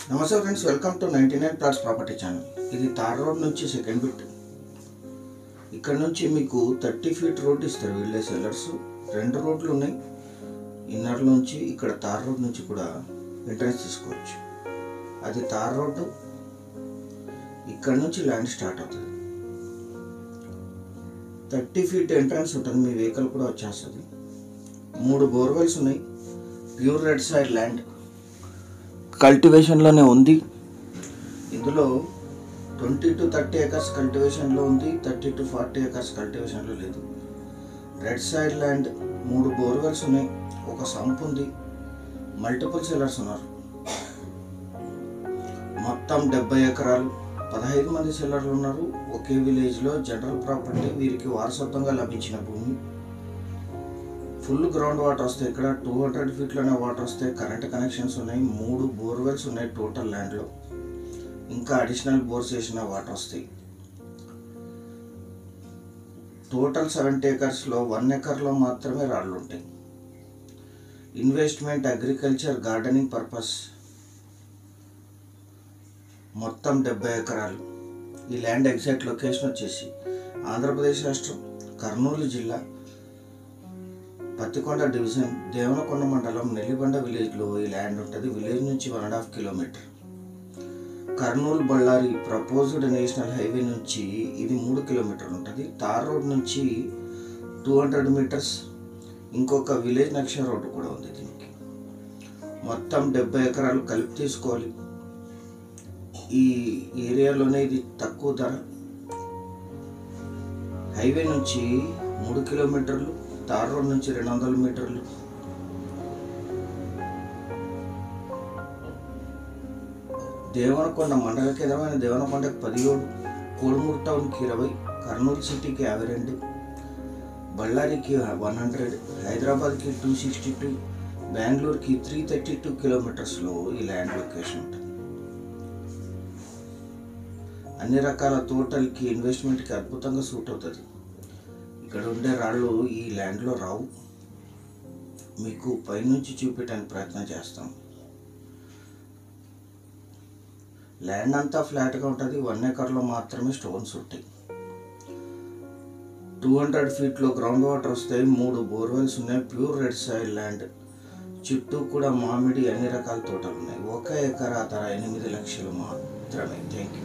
నమస్తే friends, welcome to 99 plots property channel. ఇది tar road నుంచి సెకండ్ బిట్. ఇక్కడ నుంచి మీకు 30 ఫీట్ రోడ్ ఇస్తారు వీళ్ళే సెల్లర్స్. 2 రోడ్లు ఉన్నాయి. ఇన్నర్ నుంచి ఇక్కడ తార్ రోడ్ నుంచి కూడా ఎంట్రన్స్ తీసుకోవచ్చు. అది తార్ రోడ్డు. ఇక్కడ నుంచి ల్యాండ్ స్టార్ట్ అవుతుంది. 30 ఫీట్ ఎంట్రన్స్ ఉంటుంది. మీ వెహికల్ కూడా వచ్చేస్తుంది. 3 బోర్వెల్స్ ఉన్నాయి. ప్యూర్ రెడ్ సైడ్ ల్యాండ్ కల్టివేషన్లోనే ఉంది. ఇందులో 20 to 30 ఎకర్స్ కల్టివేషన్లో ఉంది, 30 to 40 ఎకర్స్ కల్టివేషన్లో లేదు. రెడ్ సైడ్ ల్యాండ్, 3 బోర్వెల్స్ ఉన్నాయి, ఒక సంప్ ఉంది, మల్టిపుల్ సెల్లర్స్ ఉన్నారు. మొత్తం 70 ఎకరాలు, 15 మంది సెల్లర్లు ఉన్నారు. ఒకే విలేజ్లో జనరల్ ప్రాపర్టీ, వీరికి వారసత్వంగా లభించిన భూమి. ఫుల్ గ్రౌండ్ వాటర్ వస్తాయి. ఇక్కడ 200 ఫీట్లోనే వాటర్ వస్తాయి. కరెంట్ కనెక్షన్స్ ఉన్నాయి. 3 బోర్వెల్స్ ఉన్నాయి టోటల్ ల్యాండ్లో. ఇంకా అడిషనల్ బోర్స్ వేసిన వాటర్ వస్తాయి. టోటల్ 70 ఎకర్స్లో 1 ఎకర్లో మాత్రమే రాళ్ళు ఉంటాయి. Investment, agriculture, gardening purpose. మొత్తం 70 ఎకరాలు. ఈ ల్యాండ్ ఎగ్జాక్ట్ లొకేషన్ వచ్చేసి ఆంధ్రప్రదేశ్ రాష్ట్రం, కర్నూలు జిల్లా, పత్తికొండ డివిజన్, దేవనకొండ మండలం, నెల్లిబండ విలేజ్లో ఈ ల్యాండ్ ఉంటుంది. విలేజ్ నుంచి 1.5 kilometre. Kurnool Bellary proposed national highway నుంచి ఇది 3 కిలోమీటర్లు ఉంటుంది. తార్ రోడ్ నుంచి 200 మీటర్స్. ఇంకొక విలేజ్ నక్ష రోడ్డు కూడా ఉంది దీనికి. మొత్తం 70 ఎకరాలు కలిపి తీసుకోవాలి. ఈ ఏరియాలోనే ఇది తక్కువ ధర. హైవే నుంచి 3 కిలోమీటర్లు, తార్ రోడ్ నుంచి 200 మీటర్లు. దేవనకొండ మండల కేంద్రమైన దేవనకొండకి 17, కోడుమూరు టౌన్కి 20, కర్నూలు సిటీకి 52, బళ్ళారికి 100, హైదరాబాద్కి 262, బెంగళూరుకి 332 కిలోమీటర్స్లో ఈ ల్యాండ్ లొకేషన్ ఉంటుంది. అన్ని రకాల తోటలకి, ఇన్వెస్ట్మెంట్కి అద్భుతంగా సూట్ అవుతుంది. ఇక్కడ ఉండే రాళ్ళు ఈ ల్యాండ్లో రావు. మీకు పైనుంచి చూపించడానికి ప్రయత్నం చేస్తాం. ల్యాండ్ అంతా ఫ్లాట్గా ఉంటుంది. 1 ఎకర్లో మాత్రమే స్టోన్స్ ఉంటాయి. 200 ఫీట్లో గ్రౌండ్ వాటర్ వస్తాయి. 3 బోర్వెల్స్ ఉన్నాయి. Pure red side land. చుట్టూ కూడా మామిడి, అన్ని రకాల తోటలు ఉన్నాయి. 1 ఎకరా ధర 8 లక్షలు మాత్రమే. Thank you.